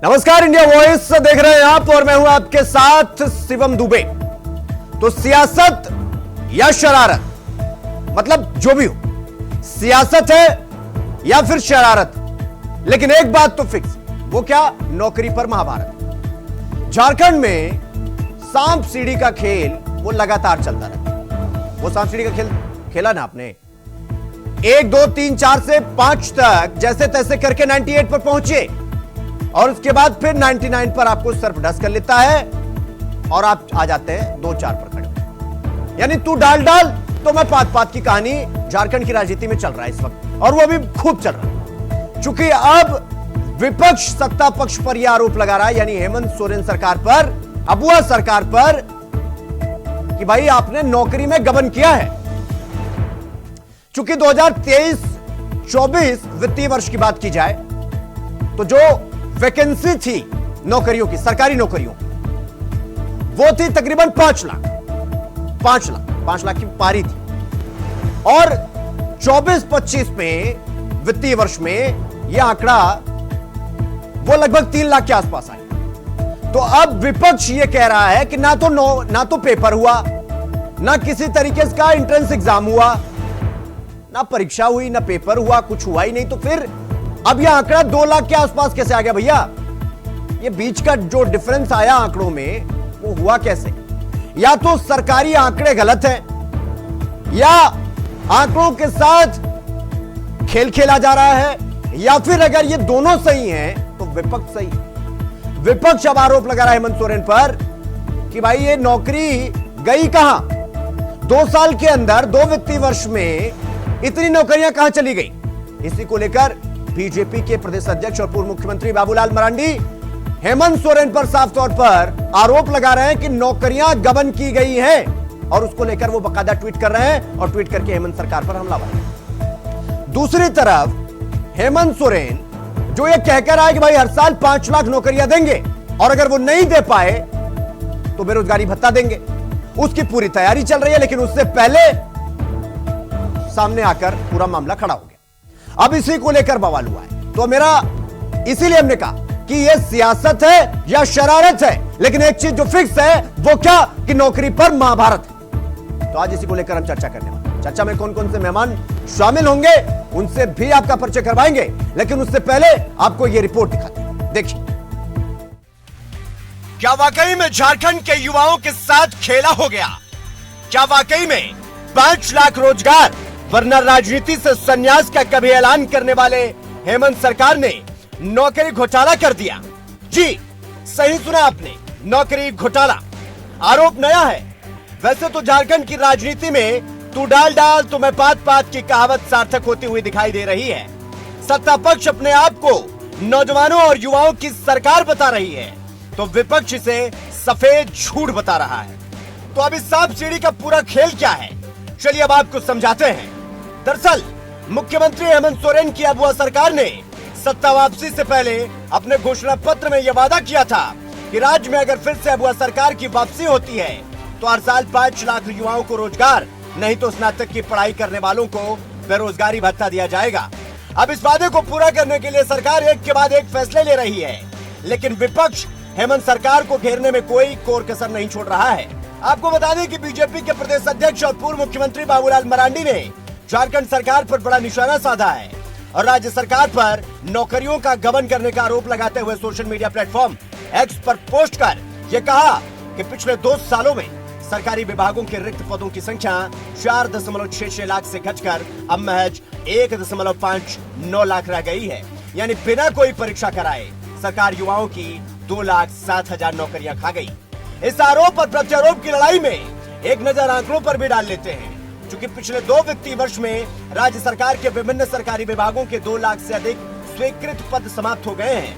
नमस्कार, India voice देख रहे हैं आप और मैं हूं आपके साथ शिवम दुबे। तो सियासत या शरारत, मतलब जो भी हो, सियासत है या फिर शरारत, लेकिन एक बात तो फिक्स, वो क्या? नौकरी पर महाभारत। झारखंड में सांप सीढ़ी का खेल वो लगातार चलता रहता। वो सांप सीढ़ी का खेल खेला ना आपने? 1 2 3 4 से 5 तक जैसे तैसे करके 98 पर पहुंचे और उसके बाद फिर 99 पर आपको सर्फ डस कर लेता है और आप आ जाते हैं 2-4 पर खड़े। यानी तू डाल डाल तो मैं पात पात की कहानी झारखंड की राजनीति में चल रहा है इस वक्त, और वो भी खूब चल रहा है। चूंकि अब विपक्ष सत्ता पक्ष पर यह आरोप लगा रहा है, यानी हेमंत सोरेन सरकार पर, अबुआ सरकार पर, कि भाई आपने नौकरी में गबन किया है। चूंकि 2023-24 वित्तीय वर्ष की बात की जाए तो जो वैकेंसी थी नौकरियों की, सरकारी नौकरियों की, वो थी तकरीबन 5 लाख की पारी थी। और 24-25 में वित्तीय वर्ष में यह आंकड़ा वो लगभग 3 लाख के आसपास आया। तो अब विपक्ष यह कह रहा है कि ना तो पेपर हुआ, ना किसी तरीके का एंट्रेंस एग्जाम हुआ, ना परीक्षा हुई, ना पेपर हुआ, कुछ हुआ ही नहीं। तो फिर अब यह आंकड़ा 2 लाख के आसपास कैसे आ गया भैया? ये बीच का जो डिफरेंस आया आंकड़ों में, वो हुआ कैसे? या तो सरकारी आंकड़े गलत हैं, या आंकड़ों के साथ खेल खेला जा रहा है, या फिर अगर ये दोनों सही हैं तो विपक्ष सही है। विपक्ष अब आरोप लगा रहा है हेमंत सोरेन पर कि भाई ये नौकरी गई कहां? 2 साल के अंदर 2 वित्तीय वर्ष में इतनी नौकरियां कहां चली गई? इसी को लेकर बीजेपी के प्रदेश अध्यक्ष और पूर्व मुख्यमंत्री बाबूलाल मरांडी हेमंत सोरेन पर साफ तौर पर आरोप लगा रहे हैं कि नौकरियां गबन की गई हैं, और उसको लेकर वो बकायदा ट्वीट कर रहे हैं और ट्वीट करके हेमंत सरकार पर हमलावर। दूसरी तरफ हेमंत सोरेन जो ये कहकर आए कि भाई हर साल 5 लाख नौकरियां देंगे और अगर वो नहीं दे पाए तो बेरोजगारी भत्ता देंगे, उसकी पूरी तैयारी चल रही है। लेकिन उससे पहले सामने आकर पूरा मामला खड़ा हो गया। अब इसी को लेकर बवाल हुआ है। तो मेरा इसीलिए हमने कहा कि यह सियासत है या शरारत है, लेकिन एक चीज जो फिक्स है वो क्या? कि नौकरी पर महाभारत है। तो आज इसी को लेकर हम चर्चा करने वाले हैं। चर्चा में कौन कौन से मेहमान शामिल होंगे उनसे भी आपका परिचय करवाएंगे, लेकिन उससे पहले आपको यह रिपोर्ट दिखाते हैं। देखिए, क्या वाकई में झारखंड के युवाओं के साथ खेला हो गया? क्या वाकई में 5 लाख रोजगार वरना राजनीति से संन्यास का कभी ऐलान करने वाले हेमंत सरकार ने नौकरी घोटाला कर दिया? जी सही सुना आपने, नौकरी घोटाला। आरोप नया है। वैसे तो झारखंड की राजनीति में तू डाल डाल तो मैं पात पात की कहावत सार्थक होती हुई दिखाई दे रही है। सत्ता पक्ष अपने आप को नौजवानों और युवाओं की सरकार बता रही है, तो विपक्ष इसे सफेद झूठ बता रहा है। तो अब इस सांप सीढ़ी का पूरा खेल क्या है, चलिए अब आपको समझाते हैं। दरअसल मुख्यमंत्री हेमंत सोरेन की अबुआ सरकार ने सत्ता वापसी से पहले अपने घोषणा पत्र में यह वादा किया था कि राज्य में अगर फिर से अबुआ सरकार की वापसी होती है तो हर साल 5 लाख युवाओं को रोजगार, नहीं तो स्नातक की पढ़ाई करने वालों को बेरोजगारी भत्ता दिया जाएगा। अब इस वादे को पूरा करने के लिए सरकार एक के बाद एक फैसले ले रही है, लेकिन विपक्ष हेमंत सरकार को घेरने में कोई कोर कसर नहीं छोड़ रहा है। आपको बता दें कि बीजेपी के प्रदेश अध्यक्ष और पूर्व मुख्यमंत्री बाबूलाल मरांडी ने झारखंड सरकार पर बड़ा निशाना साधा है और राज्य सरकार पर नौकरियों का गबन करने का आरोप लगाते हुए सोशल मीडिया प्लेटफॉर्म एक्स पर पोस्ट कर यह कहा कि पिछले 2 सालों में सरकारी विभागों के रिक्त पदों की संख्या 4.66 लाख से घटकर अब महज 1.59 लाख रह गई है। यानी बिना कोई परीक्षा कराए सरकार युवाओं की 2,07,000 नौकरियां खा गई। इस आरोप और प्रत्यारोप की लड़ाई में एक नजर आंकड़ों पर भी डाल लेते हैं। चूंकि पिछले 2 वित्तीय वर्ष में राज्य सरकार के विभिन्न सरकारी विभागों के 2 लाख से अधिक स्वीकृत पद समाप्त हो गए हैं।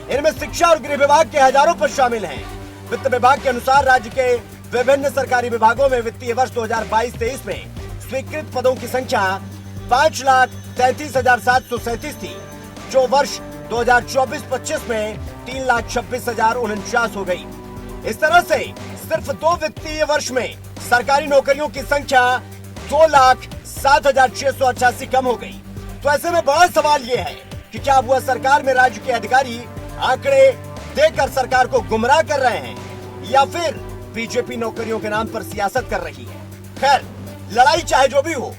इनमें शिक्षा और गृह विभाग के हजारों पद शामिल हैं। वित्त विभाग के अनुसार राज्य के विभिन्न सरकारी विभागों में वित्तीय वर्ष 2022-23 में स्वीकृत पदों की संख्या 5,33,737 थी, जो वर्ष 2024-25 में 3,26,049 हो गई। इस तरह से सिर्फ 2 वित्तीय वर्ष में सरकारी नौकरियों की संख्या 2,07,688 कम हो गई। तो ऐसे में बड़ा सवाल यह है कि क्या अबुआ सरकार में राज्य के अधिकारी आंकड़े देकर सरकार को गुमराह कर रहे हैं या फिर बीजेपी नौकरियों के नाम पर सियासत कर रही है। खैर, लड़ाई चाहे जो भी हो,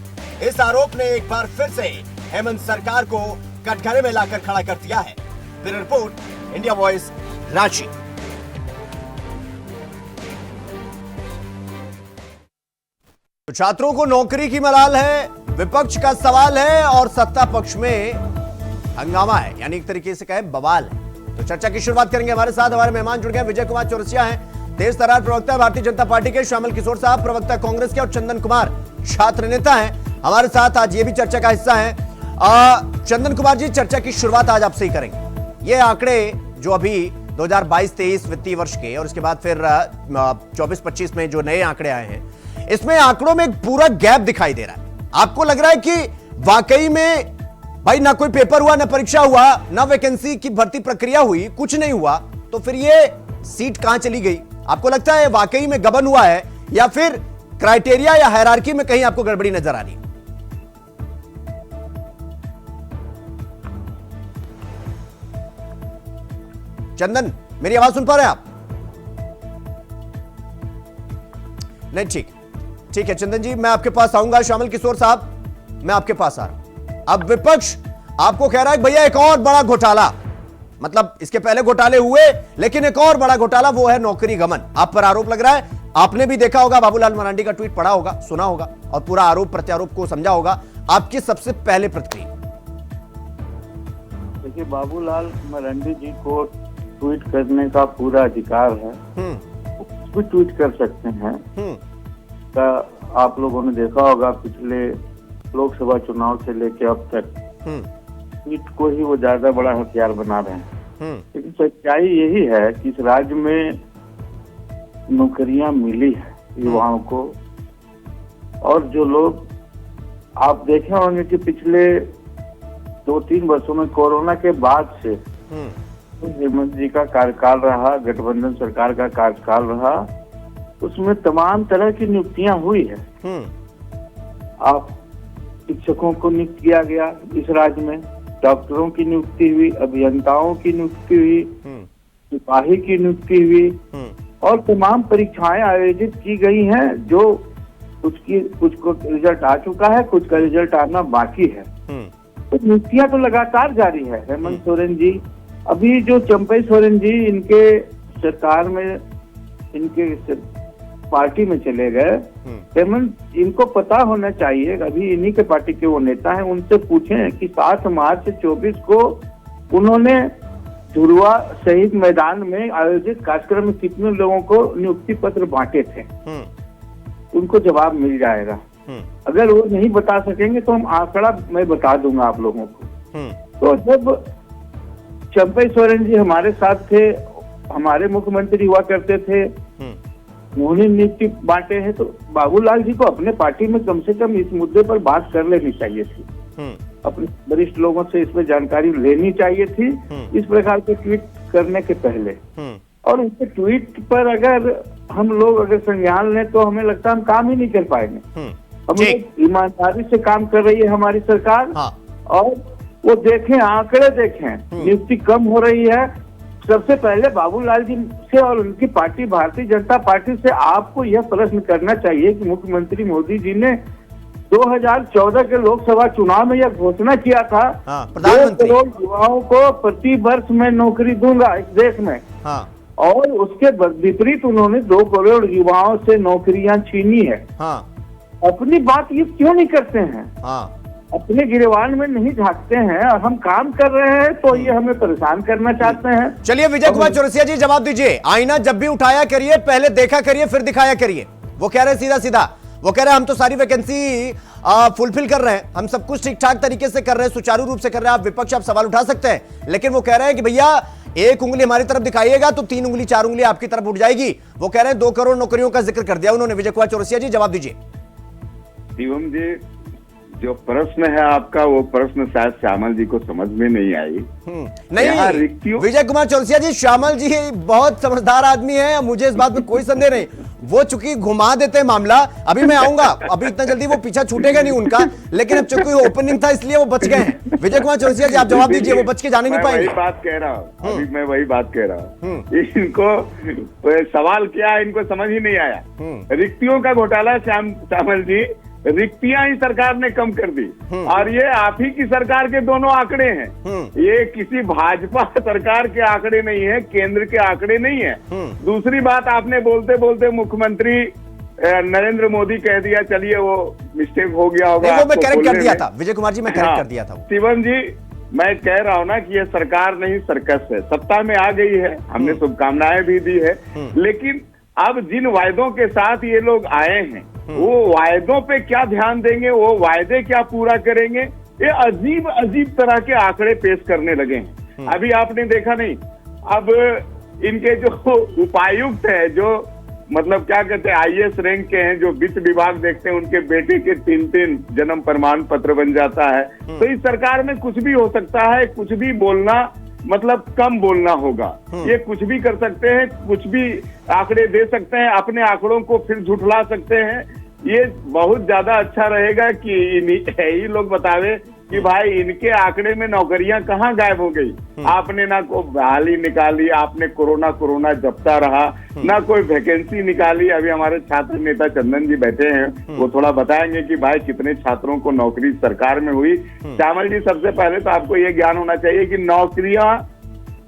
इस आरोप ने एक बार फिर से हेमंत सरकार को कटघरे में लाकर खड़ा कर दिया है। Bureau report, India voice, Ranchi. तो छात्रों को नौकरी की मलाल है, विपक्ष का सवाल है और सत्ता पक्ष में हंगामा है, यानी एक तरीके से कहें बवाल है। तो चर्चा की शुरुआत करेंगे। हमारे साथ हमारे मेहमान जुड़ गए। विजय कुमार चौरसिया हैं, तेज तर्रार प्रवक्ता भारतीय जनता पार्टी के, श्यामल किशोर साहब प्रवक्ता कांग्रेस के और चंदन कुमार छात्र नेता हैं हमारे साथ। आज ये भी चर्चा का हिस्सा है। चंदन कुमार जी, चर्चा की शुरुआत आज आपसे ही करेंगे। ये आंकड़े जो अभी 2022-23 वित्तीय वर्ष के और उसके बाद फिर 24-25 में जो नए आंकड़े आए हैं, इसमें आंकड़ों में एक पूरा गैप दिखाई दे रहा है। आपको लग रहा है कि वाकई में भाई ना कोई पेपर हुआ, ना परीक्षा हुआ, ना वैकेंसी की भर्ती प्रक्रिया हुई, कुछ नहीं हुआ, तो फिर ये सीट कहां चली गई? आपको लगता है वाकई में गबन हुआ है या फिर क्राइटेरिया या हायरार्की में कहीं आपको गड़बड़ी नजर आ रही है? चंदन, मेरी आवाज सुन पा रहे हैं आप? नहीं, ठीक है चंदन जी, मैं आपके पास आऊंगा। श्यामल किशोर साहब, मैं आपके पास आ रहा हूं। अब विपक्ष आपको कह रहा है भैया एक और बड़ा घोटाला, मतलब इसके पहले घोटाले हुए लेकिन एक और बड़ा घोटाला, वो है नौकरी गमन। आप पर आरोप लग रहा है। आपने भी देखा होगा, बाबूलाल मरांडी का ट्वीट पढ़ा होगा, सुना होगा और पूरा आरोप प्रत्यारोप को समझा होगा। आपकी सबसे पहले प्रतिक्रिया? देखिए, बाबूलाल मरांडी जी को ट्वीट करने का पूरा अधिकार है, कुछ भी ट्वीट कर सकते हैं। आप लोगों ने देखा होगा पिछले लोकसभा चुनाव से लेकर अब तक ट्वीट को ही वो ज्यादा बड़ा हथियार बना रहे हैं। लेकिन सच्चाई यही है कि इस राज्य में नौकरियां मिली है युवाओं को, और जो लोग आप देखे होंगे कि पिछले 2-3 वर्षों में कोरोना के बाद से हेमंत जी का कार्यकाल रहा, गठबंधन सरकार का कार्यकाल रहा, उसमें तमाम तरह की नियुक्तियां हुई है। आप शिक्षकों को नियुक्त किया गया इस राज्य में, डॉक्टरों की नियुक्ति हुई, अभियंताओं की नियुक्ति हुई, सिपाही की नियुक्ति हुई और तमाम परीक्षाएं आयोजित की गई हैं। जो कुछ को रिजल्ट आ चुका है, कुछ का रिजल्ट आना बाकी है। तो नियुक्तियां तो लगातार जारी है। हेमंत सोरेन जी, अभी जो चंपई सोरेन जी इनके सरकार में, इनके पार्टी में चले गए, हेमंत, इनको पता होना चाहिए, अभी इन्हीं के पार्टी के वो नेता हैं, उनसे पूछें कि 7 मार्च 24 को उन्होंने धुरवा शहीद मैदान में आयोजित कार्यक्रम में कितने लोगों को नियुक्ति पत्र बांटे थे। उनको जवाब मिल जाएगा। अगर वो नहीं बता सकेंगे तो हम आंकड़ा मैं बता दूंगा आप लोगों को। तो जब चंपई सोरेन जी हमारे साथ थे, हमारे मुख्यमंत्री हुआ करते थे, उन्होंने नियुक्ति बांटे हैं, तो बाबूलाल जी को अपने पार्टी में कम से कम इस मुद्दे पर बात कर लेनी चाहिए थी। अपने वरिष्ठ लोगों से इसमें जानकारी लेनी चाहिए थी इस प्रकार के ट्वीट करने के पहले। और उसके ट्वीट पर अगर हम लोग अगर संज्ञान लें तो हमें लगता है हम काम ही नहीं कर पाएंगे। हम ईमानदारी से काम कर रही है हमारी सरकार। और वो देखें, आंकड़े देखें, नियुक्ति कम हो रही है। सबसे पहले बाबूलाल जी से और उनकी पार्टी भारतीय जनता पार्टी से आपको यह प्रश्न करना चाहिए कि मुख्यमंत्री मोदी जी ने 2014 के लोकसभा चुनाव में यह घोषणा किया था, 2 करोड़ युवाओं को प्रति वर्ष में नौकरी दूंगा इस देश में। और उसके विपरीत उन्होंने 2 करोड़ युवाओं से नौकरियां छीनी है। अपनी बात ये क्यों नहीं करते हैं? अपने गिरवान में नहीं झांकते हैं और हम काम कर रहे हैं तो ये हमें परेशान करना चाहते हैं। चलिए विजय कुमार चौरसिया जी, जवाब दीजिए। आईना जब भी उठाया करिए, पहले देखा करिए फिर दिखाया करिए। वो कह रहे हैं सीधा सीधा, वो कह रहे हैं हम तो सारी वैकेंसी फुलफिल कर रहे हैं, हम सब कुछ ठीक ठाक तरीके से कर रहे हैं, सुचारू रूप से कर रहे हैं। आप विपक्ष, आप सवाल उठा सकते हैं, लेकिन वो कह रहे हैं कि भैया एक उंगली हमारी तरफ दिखाइएगा तो 3 उंगली 4 उंगली आपकी तरफ उठ जाएगी। वो कह रहे हैं 2 करोड़ नौकरियों का जिक्र कर दिया उन्होंने। विजय कुमार चौरसिया जी, जवाब दीजिए। शिवम जी, जो प्रश्न है आपका, वो प्रश्न शायद श्यामल जी को समझ में नहीं आई। नहीं विजय कुमार चौरसिया जी, श्यामल जी बहुत समझदार आदमी है, मुझे इस बात में कोई संदेह नहीं। वो चूंकि घुमा देते हैं मामला, अभी मैं आऊंगा, अभी इतना जल्दी वो पीछा छूटेगा नहीं उनका, लेकिन अब चूंकि ओपनिंग था इसलिए वो बच गए हैं। विजय कुमार चौरसिया जी, आप जवाब दीजिए, वो बच के जाने नहीं पाएंगे। वही बात कह रहा हूँ, अभी मैं वही बात कह रहा हूँ। इनको सवाल क्या है, इनको समझ ही नहीं आया। रिक्तियों का घोटाला श्यामल जी, रिक्तियां ही सरकार ने कम कर दी, और ये आप ही की सरकार के दोनों आंकड़े हैं। ये किसी भाजपा सरकार के आंकड़े नहीं है, केंद्र के आंकड़े नहीं है। दूसरी बात, आपने बोलते बोलते मुख्यमंत्री नरेंद्र मोदी कह दिया, चलिए वो मिस्टेक हो गया होगा, वो मैं करेक्ट कर दिया था विजय कुमार जी, मैं करेक्ट कर दिया था। शिवम जी, मैं कह रहा हूँ ना कि ये सरकार नहीं सर्कस है, सत्ता में आ गई है, हमने शुभकामनाएं भी दी है, लेकिन अब जिन वायदों के साथ ये लोग आए हैं, वो वायदों पे क्या ध्यान देंगे, वो वायदे क्या पूरा करेंगे, ये अजीब अजीब तरह के आंकड़े पेश करने लगे हैं। अभी आपने देखा नहीं, अब इनके जो उपायुक्त है, जो मतलब क्या कहते हैं IAS रैंक के हैं, जो वित्त विभाग देखते हैं, उनके बेटे के 3-3 जन्म प्रमाण पत्र बन जाता है। तो इस सरकार में कुछ भी हो सकता है, कुछ भी बोलना मतलब कम बोलना होगा। ये कुछ भी कर सकते हैं, कुछ भी आंकड़े दे सकते हैं, अपने आंकड़ों को फिर झुठला सकते हैं। ये बहुत ज्यादा अच्छा रहेगा कि यही लोग बतावे कि भाई इनके आंकड़े में नौकरियां कहाँ गायब हो गई। आपने ना कोई बहाली निकाली, आपने कोरोना जपता रहा, ना कोई वैकेंसी निकाली। अभी हमारे छात्र नेता चंदन जी बैठे हैं, वो थोड़ा बताएंगे कि भाई कितने छात्रों को नौकरी सरकार में हुई। श्यामल जी, सबसे पहले तो आपको ये ज्ञान होना चाहिए कि नौकरियां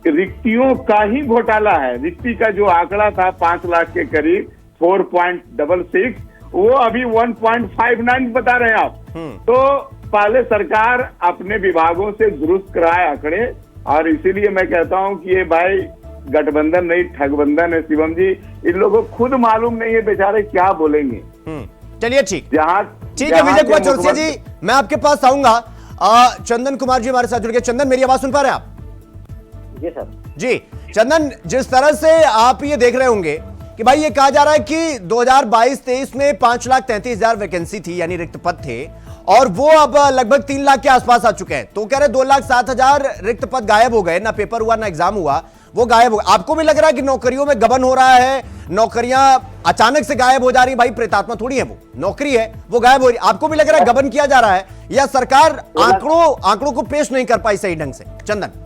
रिक्तियों का ही घोटाला है। रिक्ति का जो आंकड़ा था 5 लाख के करीब, 4.66, वो अभी 1.59 बता रहे हैं आप। तो पहले सरकार अपने विभागों से दुरुस्त कराए आंकड़े, और इसीलिए मैं कहता हूं कि ये भाई गठबंधन नहीं ठगबंधन है। शिवम जी, इन लोगों को खुद मालूम नहीं है बेचारे क्या बोलेंगे। चलिए ठीक ठीक है विजय कुमार चौरसिया जी, मैं आपके पास आऊंगा। चंदन कुमार जी हमारे साथ जुड़ गए। चंदन, मेरी आवाज सुन पा रहे हैं आप? जी सर। जी चंदन, जिस तरह से आप ये देख रहे होंगे कि भाई ये कहा जा रहा है कि 2022-23 में 5,33,000 वैकेंसी थी, यानी रिक्त पद थे, और वो अब लगभग 3 लाख के आसपास आ चुके हैं। तो कह रहे 2,07,000 रिक्त पद गायब हो गए, ना पेपर हुआ ना एग्जाम हुआ, वो गायब हो गए। आपको भी लग रहा है कि नौकरियों में गबन हो रहा है, नौकरियां अचानक से गायब हो जा रही? भाई प्रेतात्मा थोड़ी है, वो नौकरी है, वो गायब हो रही। आपको भी लग रहा है गबन किया जा रहा है, या सरकार आंकड़ों को पेश नहीं कर पाई सही ढंग से? चंदन,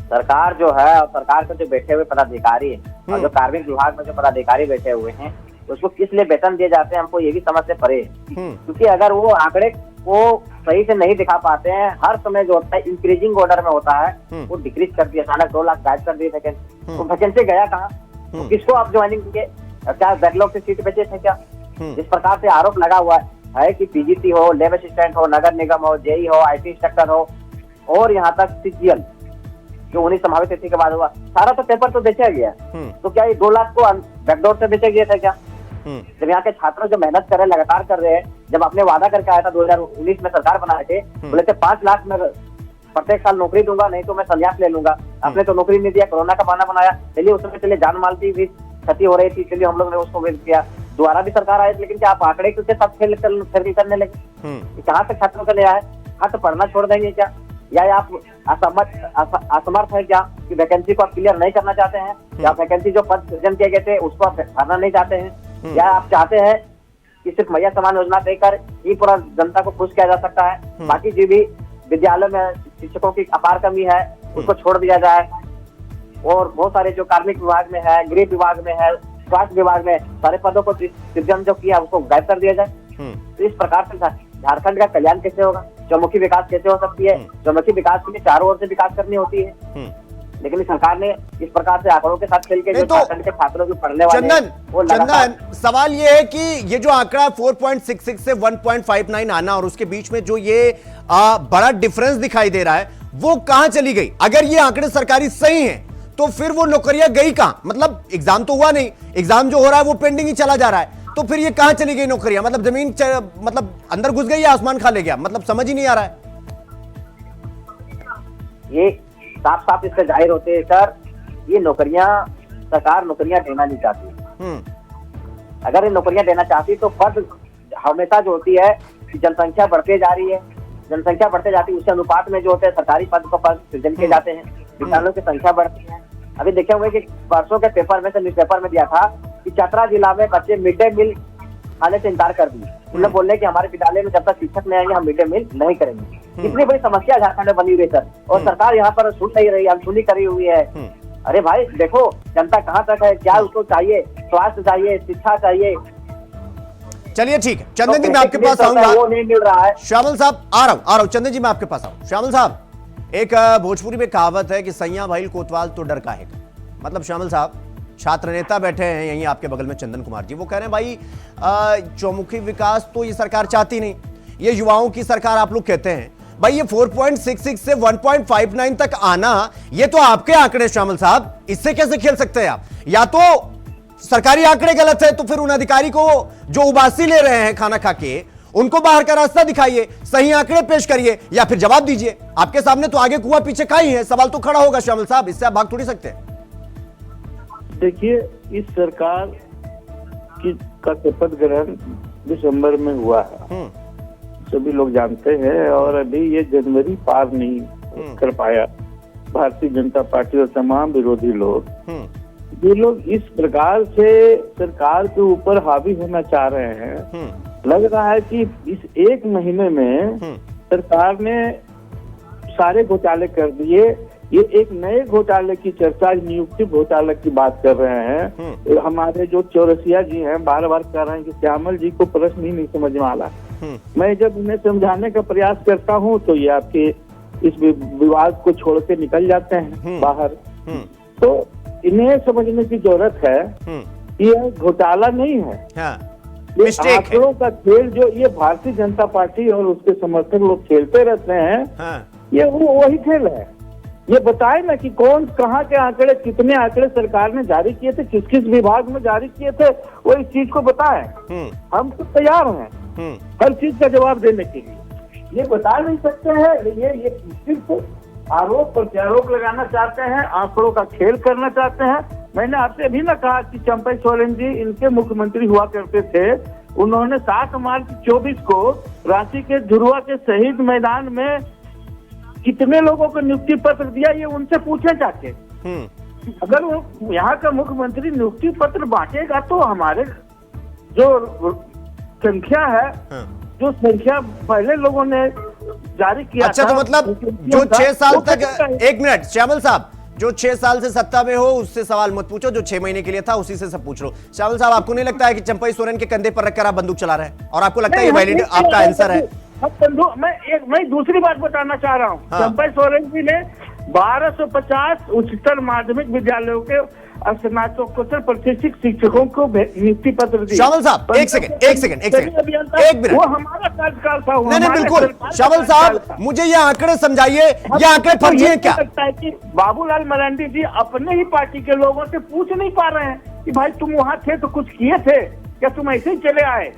सरकार जो है, और सरकार के जो बैठे हुए पदाधिकारी हैं, और जो कार्मिक विभाग में जो पदाधिकारी बैठे हुए हैं, उसको किस लिए वेतन दिए जाते हैं, हमको ये भी समझ से परे है। क्योंकि अगर वो आंकड़े को सही से नहीं दिखा पाते हैं, हर समय जो होता है इंक्रीजिंग ऑर्डर में होता है, वो डिक्रीज कर दिया, अचानक 2 लाख गायब कर दिए वैकेंसी। तो वैकेंसी गया कहाँ? तो किसको आप ज्वाइनिंग किए? क्या बैकलॉग से सीट बचे थे क्या? जिस प्रकार से आरोप लगा हुआ है कि PGT हो, लैब असिस्टेंट हो, नगर निगम हो, JE हो, IT इंस्ट्रक्टर हो, और यहाँ तक CGL जो 19 संभावित तिथि के बाद हुआ, सारा तो पेपर तो बेचा गया। तो क्या ये 2 लाख को बैकडोर से बेचे गए थे क्या? जब यहाँ के छात्र जो मेहनत कर रहे, लगातार कर रहे हैं, जब आपने वादा करके आया था 2019 में सरकार बनाए थे, बोले थे 5 लाख में प्रत्येक साल नौकरी दूंगा, नहीं तो मैं संन्यास ले लूंगा। आपने तो नौकरी नहीं दिया, कोरोना का बहाना बनाया। चलिए उसमें चलिए जान माल की भी क्षति हो रही थी, चलिए हम लोग ने उसको वेस्ट किया, दोबारा भी सरकार आई, लेकिन क्या आप आंकड़े के साथ फेल करने लगे? कहाँ तक छात्रों का लिया है? हाँ, तो पढ़ना छोड़ देंगे क्या? या आप असमर्थ है क्या कि वैकेंसी को आप क्लियर नहीं करना चाहते हैं? या वैकेंसी जो पद सृजन किए गए थे उसको आप भरना नहीं चाहते हैं? या आप चाहते हैं कि सिर्फ मैया समान योजना देकर ही पूरा जनता को खुश किया जा सकता है, बाकी जो भी विद्यालय में शिक्षकों की अपार कमी है उसको छोड़ दिया जाए, और बहुत सारे जो कार्मिक विभाग में है, गृह विभाग में है, स्वास्थ्य विभाग में सारे पदों को सृजन जो किया उसको गायब कर दिया जाए? तो इस प्रकार से झारखंड का कल्याण कैसे होगा? चौमुखी विकास कैसे हो सकती है? चौमुखी विकास के लिए चारों ओर से विकास करनी होती है, लेकिन सरकार ने इस प्रकार से आंकड़ों के साथ खेल के जो झारखंड के छात्रों की पढ़ने वाले चंदन, सवाल ये है कि ये जो आंकड़ा 4.66 से 1.59 आना, और उसके बीच में जो ये बड़ा डिफरेंस दिखाई दे रहा है, वो कहां चली गई? अगर ये आंकड़े सरकारी सही हैं, तो फिर वो नौकरियां गई कहां? मतलब एग्जाम तो हुआ नहीं, एग्जाम जो हो रहा है वो पेंडिंग ही चला जा रहा है, तो फिर ये कहां चली गई नौकरियां? मतलब जमीन मतलब अंदर घुस गई या आसमान खा ले गया? मतलब समझ ही नहीं आ रहा है। ये साफ साफ इससे जाहिर होते हैं सर, ये नौकरियां सरकार नौकरियां देना नहीं चाहती। अगर ये नौकरियां देना चाहती तो पद हमेशा जो होती है कि जनसंख्या बढ़ते जा रही है, जनसंख्या बढ़ते जाती है, उसी अनुपात में जो होते हैं सरकारी पद को पद सृजन किए जाते हैं, विद्यालयों की संख्या बढ़ती है। अभी देखे होंगे कि परसों के पेपर में से न्यूज पेपर में दिया था कि चतरा जिला में बच्चे मिड डे मील खाने से इंकार कर दिए। उन्हें बोलने कि हमारे विद्यालय में जब तक शिक्षक नहीं आएंगे हम मिड डे मील नहीं करेंगे। इतनी बड़ी समस्या झारखंड में बनी हुई है सर, और सरकार यहाँ पर सुन नहीं रही, अनसुनी करी हुई है। अरे भाई देखो जनता कहाँ तक है, क्या उसको चाहिए, स्वास्थ्य चाहिए, शिक्षा चाहिए। चलिए ठीक है चंदन जी, मैं आपके पास आऊंगा। वो नहीं मिल रहा है। श्यामल साहब आ रहा हूं चंदन जी, मैं आपके पास आऊं। श्यामल साहब, एक भोजपुरी में कहावत है कि सैया भाई कोतवाल तो डर काहेगा। मतलब श्यामल साहब, छात्र नेता बैठे हैं यहीं आपके बगल में, चंदन कुमार जी, वो कह रहे हैं भाई चौमुखी विकास तो ये सरकार चाहती नहीं, ये युवाओं की सरकार आप लोग कहते हैं। भाई ये 4.66 से 1.59 तक आना, ये तो आपके आंकड़े श्यामल साहब, इससे कैसे खेल सकते हैं आप? या तो सरकारी आंकड़े गलत है तो फिर उन अधिकारी को जो उबासी ले रहे हैं खाना खा के, उनको बाहर का रास्ता दिखाइए, सही आंकड़े पेश करिए, या फिर जवाब दीजिए। आपके सामने तो आगे कुआं पीछे खाई है, सवाल तो खड़ा होगा श्यामल साहब, इससे आप भाग थोड़ी सकते हैं। देखिए, इस सरकार का शपथ ग्रहण दिसंबर में हुआ है, सभी लोग जानते हैं, और अभी ये जनवरी पार नहीं कर पाया। भारतीय जनता पार्टी और तमाम विरोधी लोग, ये लोग इस प्रकार से सरकार के ऊपर हावी होना चाह रहे हैं। लग रहा है कि इस एक महीने में सरकार ने सारे घोटाले कर दिए। ये एक नए घोटाले की चर्चा, नियुक्ति घोटाले की बात कर रहे हैं। हमारे जो चौरसिया जी हैं बार बार कह रहे हैं कि श्यामल जी को प्रश्न ही नहीं समझ में आ रहा। मैं जब उन्हें समझाने का प्रयास करता हूँ तो ये आपके इस विवाद को छोड़ के निकल जाते हैं बाहर। तो इन्हें समझने की जरूरत है कि यह घोटाला नहीं है, ये आंकड़ों का खेल जो ये भारतीय जनता पार्टी और उसके समर्थक लोग खेलते रहते हैं, ये वही खेल है। ये बताए ना कि कौन कहाँ के आंकड़े, कितने आंकड़े सरकार ने जारी किए थे, किस किस विभाग में जारी किए थे, वो इस चीज को बताए। हम तो तैयार हैं हर चीज का जवाब देने के लिए। ये बता नहीं सकते हैं, ये सिर्फ आरोप प्रत्यारोप लगाना चाहते हैं, आंकड़ों का खेल करना चाहते हैं। मैंने आपसे अभी ना कहा कि चंपई सोरेन जी इनके मुख्यमंत्री हुआ करते थे, उन्होंने 7 मार्च 24 को रांची के झुरुआ के शहीद मैदान में कितने लोगों को नियुक्ति पत्र दिया, ये उनसे पूछना चाहते। अगर वो यहाँ का मुख्यमंत्री नियुक्ति पत्र बांटेगा तो हमारे जो संख्या है, जो संख्या पहले लोगों ने जारी किया। अच्छा, तो मतलब जो 6 साल तक, एक मिनट श्यामल साहब, जो 6 साल से सत्ता में हो उससे सवाल मत पूछो, जो 6 महीने के लिए था उसी से सब पूछ लो। श्यामल साहब, आपको नहीं लगता है कि चंपई सोरेन के कंधे पर रखकर आप बंदूक चला रहे हैं, और आपको लगता है ये वैलिड आपका आंसर है? मैं दूसरी बात बताना चाह रहा हूँ। चंपई सोरेन जी ने 1250 उच्चतर माध्यमिक विद्यालयों के स्नातकोत्तर प्रतिष्ठित शिक्षकों को नियुक्ति पत्र दिए। श्यामल साहब, एक सेकंड, एक मिनट, वो हमारा कार्यकाल था। नहीं बिल्कुल श्यामल साहब, मुझे ये आंकड़े समझाइए, ये आंकड़े फर्जी हैं क्या? लगता है कि बाबूलाल मरांडी जी अपने ही पार्टी के लोगों से पूछ नहीं पा रहे हैं कि भाई तुम वहाँ थे तो कुछ किए थे क्या, तुम ऐसे ही चले आए?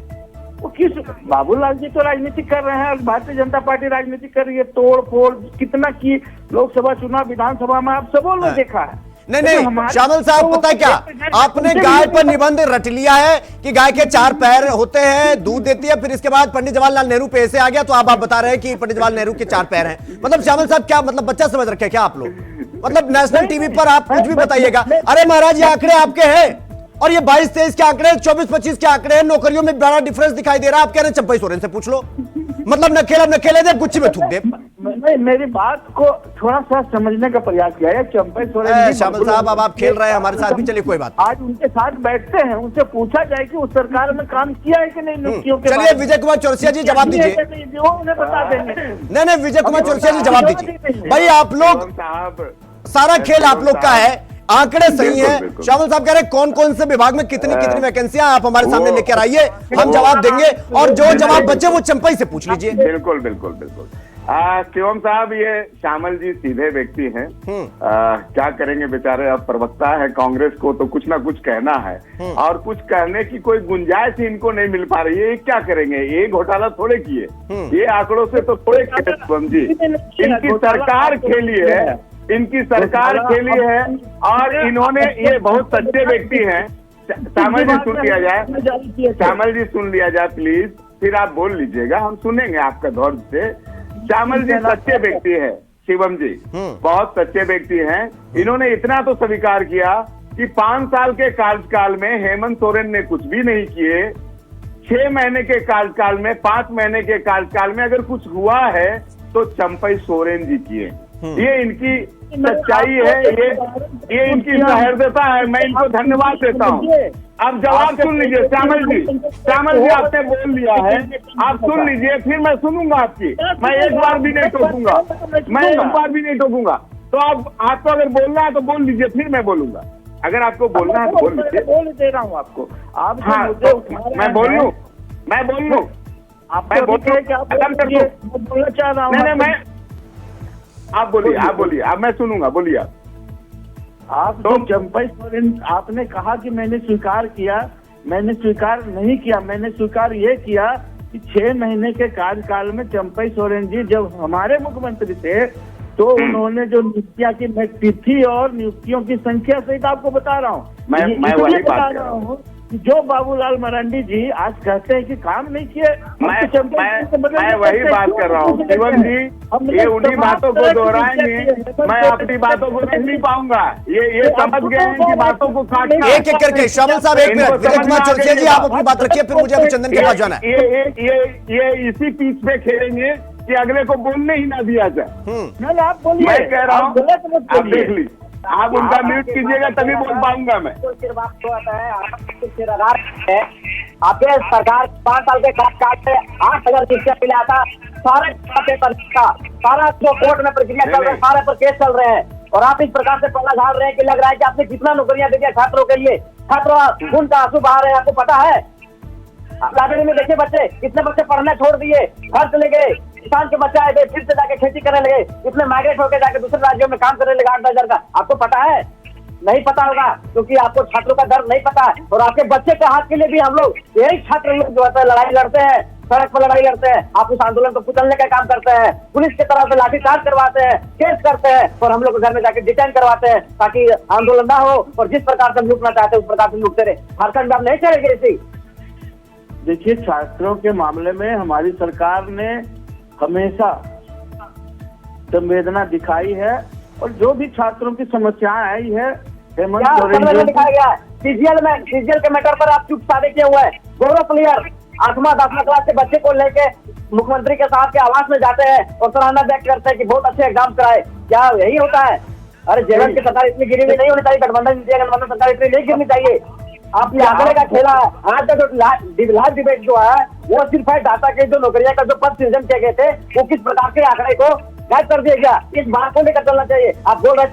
वो किस, बाबूलाल जी तो राजनीति कर रहे हैं और भारतीय जनता पार्टी राजनीति कर रही है, तोड़ फोड़ कितना की लोकसभा चुनाव, विधानसभा में आप सबों ने देखा है। नहीं श्यामल साहब, पता है क्या, आपने गाय पर निबंध रट लिया है कि गाय के 4 पैर होते हैं, दूध देती है, फिर इसके बाद पंडित जवाहरलाल नेहरू पे ऐसे आ गया तो आप बता रहे हैं कि पंडित जवाहरलाल नेहरू के 4 पैर हैं। मतलब श्यामल साहब, क्या मतलब बच्चा समझ रखे क्या आप लोग? मतलब नेशनल टीवी पर आप कुछ भी बताइएगा, अरे महाराज ये आंकड़े आपके हैं, और ये 22-23 के आंकड़े, 24-25 के आंकड़े हैं, नौकरियों में बड़ा डिफरेंस दिखाई दे रहा है। आप कह रहे हैं चंपई सोरेन से पूछ लो, मतलब न खेले दे, गुच्छी में थूक दे। मेरी बात को थोड़ा सा समझने का प्रयास किया है। चंपई सोरेन, श्यामल साहब, अब आप खेल रहे हैं हमारे साथ भी, चलिए कोई बात। आज उनके साथ बैठते हैं, उनसे पूछा जाए कि उस सरकार में काम किया है कि नहीं नियुक्तियों के। चलिए विजय कुमार चौरसिया जी जवाब दीजिए। उन्हें बता देंगे। नहीं विजय कुमार चौरसिया जी जवाब दीजिए। भाई आप लोग, सारा खेल आप लोग का है, आंकड़े सही हैं। श्यामल साहब कह रहे हैं कौन कौन से विभाग में कितनी कितनी वैकेंसियां, आप हमारे सामने लेकर आइए, हम जवाब देंगे, और जो जवाब बचे वो चंपई से पूछ लीजिए। बिल्कुल बिल्कुल बिल्कुल। शिवम साहब, ये श्यामल जी सीधे व्यक्ति हैं, क्या करेंगे बेचारे, अब प्रवक्ता है कांग्रेस को तो कुछ ना कुछ कहना है, और कुछ कहने की कोई गुंजाइश ही इनको नहीं मिल पा रही है। ये क्या करेंगे, ये घोटाला थोड़े किए, ये आंकड़ों से तो थोड़े किए शिवम जी। इनकी सरकार खेली है, इनकी सरकार खेली है, और इन्होंने, ये बहुत सच्चे व्यक्ति हैं। श्यामल जी सुन लिया जाए, श्यामल जी सुन लिया जाए प्लीज, फिर आप बोल लीजिएगा, हम सुनेंगे आपका धौर्य से। श्यामल जी सच्चे व्यक्ति है, शिवम जी बहुत सच्चे व्यक्ति हैं। इन्होंने इतना तो स्वीकार किया कि 5 साल के कार्यकाल में हेमंत सोरेन ने कुछ भी नहीं किए, 6 महीने के कार्यकाल में, 5 महीने के कार्यकाल में अगर कुछ हुआ है तो चंपई सोरेन जी किए। ये इनकी सच्चाई है, ये इनकी सहृदयता है। मैं इनको धन्यवाद देता हूँ। आप जवाब सुन लीजिए श्यामल जी। श्यामल जी, आपने बोल लिया है, आप सुन लीजिए, फिर मैं सुनूंगा आपकी। मैं एक बार भी नहीं टोकूंगा, मैं एक बार भी नहीं टोकूंगा। तो आपको अगर बोलना है तो बोल लीजिए, फिर मैं बोलूंगा। अगर आपको बोलना है तो बोल लीजिए। बोल दे रहा हूँ आपको। आप हाँ, तो मैं बोल लूँ, मैं बोल लूँ, मैं बोलना चाह रहा हूँ। नहीं, मैं आप बोलिए, आप बोलिए, अब मैं सुनूंगा, बोलिए आप। तो चंपई सोरेन, आपने कहा कि मैंने स्वीकार किया, मैंने स्वीकार नहीं किया। मैंने स्वीकार ये किया कि 6 महीने के कार्यकाल में चंपई सोरेन जी जब हमारे मुख्यमंत्री थे तो उन्होंने जो नियुक्तियां की, मैं तिथि और नियुक्तियों की संख्या सहित आपको बता रहा हूँ। मैं वही बता रहा हूँ जो बाबूलाल मरांडी जी आज कहते हैं कि काम नहीं किए। मैं वही बात कर रहा हूँ शिवम जी, ये उन्हीं बातों को दोहराएंगे, मैं अपनी बातों को नहीं पाऊंगा। ये समझ गए हैं कि बातों को काटना। एक एक करके श्यामल साहब, 1 मिनट। विजय कुमार चौरसिया जी, आप अपनी बात रखिए, फिर मुझे अभी चंदन के पास जाना है। ये इसी पीच पे खेलेंगे कि अगले को बोलने ही ना दिया जाए। आप बोलिए, मैं कह रहा हूँ, आप देख लीजिए, आप उनका म्यूट कीजिएगा तभी बोल पाऊंगा मैं। सिर्फ आपको आता है, आपके सरकार 5 साल के कार्यकाल से 8,000 शिक्षा मिला था। सारे पेपर का सारा जो कोर्ट में प्रक्रिया चल रहा है, सारे पर केस चल रहे हैं, और आप इस प्रकार से पल्ला झाड़ रहे हैं कि लग रहा है कि आपने कितना नौकरियां दे दिया छात्रों के लिए। छात्र खून का आंसू बहा रहे हैं, आपको पता है। लाइब्रेरी में देखिए बच्चे, कितने बच्चे पढ़ना छोड़ दिए, घर चले गए, किसान के बच्चे आए थे, फिर से जाके खेती करने लगे, कितने माइग्रेट होकर जाके दूसरे राज्यों में काम करने लगे 8,000 का। आपको पता है? नहीं पता होगा, क्योंकि आपको छात्रों का दर्द नहीं पता है। और आपके बच्चे के हाथ के लिए भी हम लोग, यही छात्र लोग जो है लड़ाई लड़ते हैं, सड़क पर लड़ाई लड़ते हैं, आप उस आंदोलन को कुचलने का काम करते हैं, पुलिस की तरफ से लाठीचार्ज करवाते हैं, केस करते हैं, और हम लोग घर में जाके डिटेन करवाते हैं ताकि आंदोलन ना हो, और जिस प्रकार से हम लूटना चाहते हैं उस प्रकार से लूटते रहे। झारखंड में आप नहीं चलेगी ऐसी। देखिए, छात्रों के मामले में हमारी सरकार ने हमेशा संवेदना दिखाई है, और जो भी छात्रों की समस्याएं आई है हेमंत सोरेन दिखाया गया है। सीजीएल के मैटर पर आप चुप साधे किए हुए हैं। गौरव प्लेयर 8वां 10वां क्लास के बच्चे को लेके मुख्यमंत्री के साथ के आवास में जाते हैं और सराहना व्यक्त करते हैं कि बहुत अच्छे एग्जाम कराए। क्या यही होता है? अरे जेएमएम की सरकार इतनी गिरी हुई नहीं होनी चाहिए, गठबंधन सरकार इतनी नहीं गिरनी चाहिए। आप ये आंकड़े का खेला है। आज का जो लाइव डिबेट जो है वो सिर्फ है डाटा के जो नौकरियां का जो पद सृजन किए गए थे वो किस प्रकार के आंकड़े को गायब कर दिया गया, इस बात को लेकर चलना चाहिए। आप बोल रहे हैं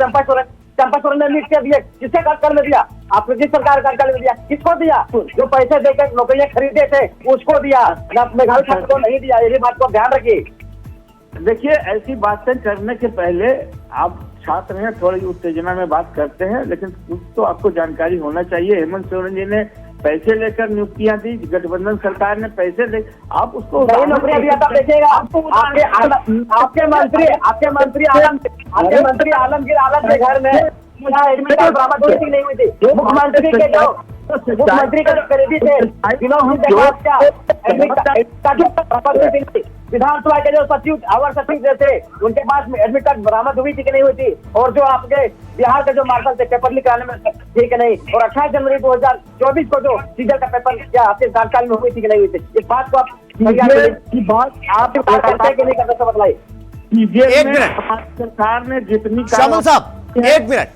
चंपा सोरेन ने लीक कर दिए, किसके कार्यकाल में दिया? आपने जिस सरकार कार्यकाल में दिया, किसको दिया? जो पैसे देकर नौकरियां खरीदे थे उसको दिया, मेघालय छात्र को नहीं दिया। ये बात को ध्यान रखिए। देखिए, ऐसी बातें करने के पहले आप छात्र हैं, थोड़ी उत्तेजना में बात करते हैं, लेकिन कुछ तो आपको जानकारी होना चाहिए। हेमंत सोरेन जी ने पैसे लेकर नियुक्तियां दी, गठबंधन सरकार ने पैसे ले, आप उसको नौकरियां दिया था। देखिएगा, आपके मंत्री आलमगीर आलम के घर में एडमिट कार्ड बरामद हुई थी नहीं हुई थी? मुख्यमंत्री के जो मुख्यमंत्री का जो करीबी थे विधानसभा के जो सचिव अवर सचिव थे उनके पास एडमिट कार्ड बरामद हुई थी कि नहीं हुई थी? और जो आपके बिहार के जो मार्शल थे पेपर लीक कराने में थी कि नहीं? और 28 जनवरी 2024 को जो सीजल का पेपर क्या आपके कार्यकाल में हुई थी कि नहीं हुई थी? इस बात को आप करते कि नहीं करते बताइए। एक मिनट सरकार ने जितनी श्यामल साहब, एक मिनट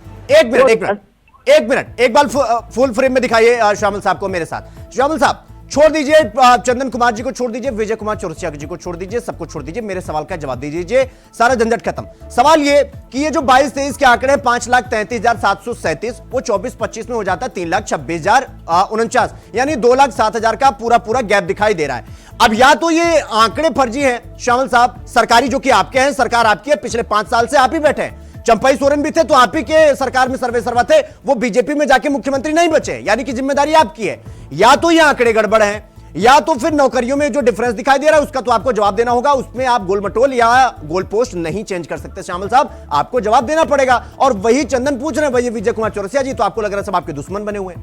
एक बार फुल फ्रेम में दिखाइए श्यामल साहब को मेरे साथ। श्यामल साहब, छोड़ दीजिए चंदन कुमार जी को, छोड़ दीजिए विजय कुमार चौरसिया जी को, छोड़ दीजिए सबको, छोड़ दीजिए, मेरे सवाल का जवाब दे दीजिए, सारा झंझट खत्म। सवाल ये कि ये जो 22-23 के आंकड़े 5,33,737 वो 24-25 में हो जाता है 3,26,049, यानी 2,07,000 का पूरा गैप दिखाई दे रहा है। अब या तो ये आंकड़े फर्जी हैं श्यामल साहब, सरकारी जो कि आपके हैं, सरकार आपकी है, पिछले 5 साल से आप ही बैठे हैं, चंपई सोरेन भी थे तो आप ही के सरकार में सर्वे सर्वा थे, वो बीजेपी में जाके मुख्यमंत्री नहीं बचे, यानी कि जिम्मेदारी आपकी है। या तो ये आंकड़े गड़बड़ हैं, या तो फिर नौकरियों में जो डिफरेंस दिखाई दे रहा है उसका तो आपको जवाब देना होगा, उसमें आप गोलमटोल या गोल पोस्ट नहीं चेंज कर सकते श्यामल साहब, आपको जवाब देना पड़ेगा। और वही चंदन पूछ रहे हैं, वही विजय कुमार चौरसिया जी, तो आपको लग रहा है सब आपके दुश्मन बने हुए हैं।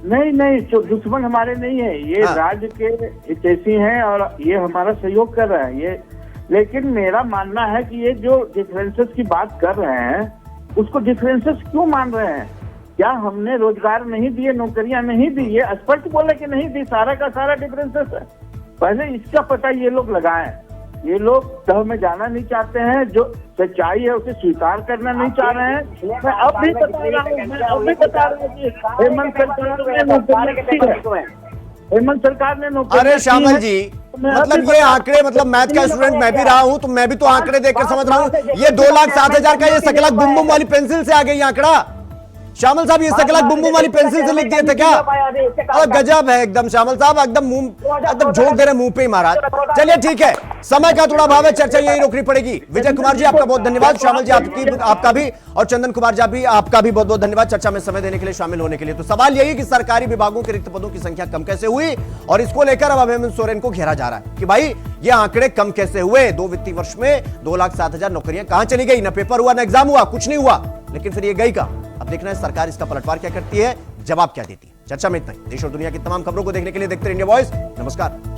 नहीं, दुश्मन हमारे नहीं है, ये राज्य के हितैषी हैं और ये हमारा सहयोग कर रहे हैं ये। लेकिन मेरा मानना है कि ये जो डिफरेंसेस की बात कर रहे हैं उसको डिफरेंसेस क्यों मान रहे हैं? क्या हमने रोजगार नहीं दिए, नौकरियां नहीं दी? ये स्पष्ट बोले कि नहीं दी, सारा का सारा डिफरेंसेस है। पहले इसका पता ये लोग लगाएं। ये लोग तह में जाना नहीं चाहते हैं, जो सच्चाई है उसे स्वीकार करना नहीं चाह रहे हैं। मैं अब भी बता रहा हूँ कि हेमंत सरकार ने नौकरी दी है, हेमंत सरकार ने नौकरी। अरे श्यामल जी, मतलब ये आंकड़े, मतलब मैथ का स्टूडेंट मैं भी रहा हूं, तो मैं भी तो आंकड़े देखकर समझ रहा हूं। ये 2,07,000 का ये सकलक बुम बुम वाली पेंसिल से आ गई आंकड़ा। श्यामल साहब, ये सकलक बुम बुम वाली पेंसिल से लिख दिए थे क्या? और गजब है एकदम श्यामल साहब, एकदम मुंह, एकदम झोंक दे रहे मुंह पे ही महाराज। चलिए ठीक है, समय का थोड़ा अभाव है, चर्चा यही रोकनी पड़ेगी। विजय कुमार जी आपका बहुत धन्यवाद, श्यामल जी आपका भी, और चंदन कुमार जी भी आपका भी बहुत बहुत धन्यवाद चर्चा में समय देने के लिए, शामिल होने के लिए। तो सवाल यही कि सरकारी विभागों के रिक्त पदों की संख्या कम कैसे हुई, और इसको लेकर अब हेमंत सोरेन को घेरा जा रहा है कि भाई ये आंकड़े कम कैसे हुए। 2 वित्तीय वर्ष में 2,07,000 नौकरियां कहां चली गई? ना पेपर हुआ, ना एग्जाम हुआ, कुछ नहीं हुआ, लेकिन फिर ये गई का। अब देखना है सरकार इसका पलटवार क्या करती है, जवाब क्या देती है। चर्चा में इतना ही। देश और दुनिया की तमाम खबरों को देखने के लिए देखते रहिए इंडिया वॉइस। नमस्कार।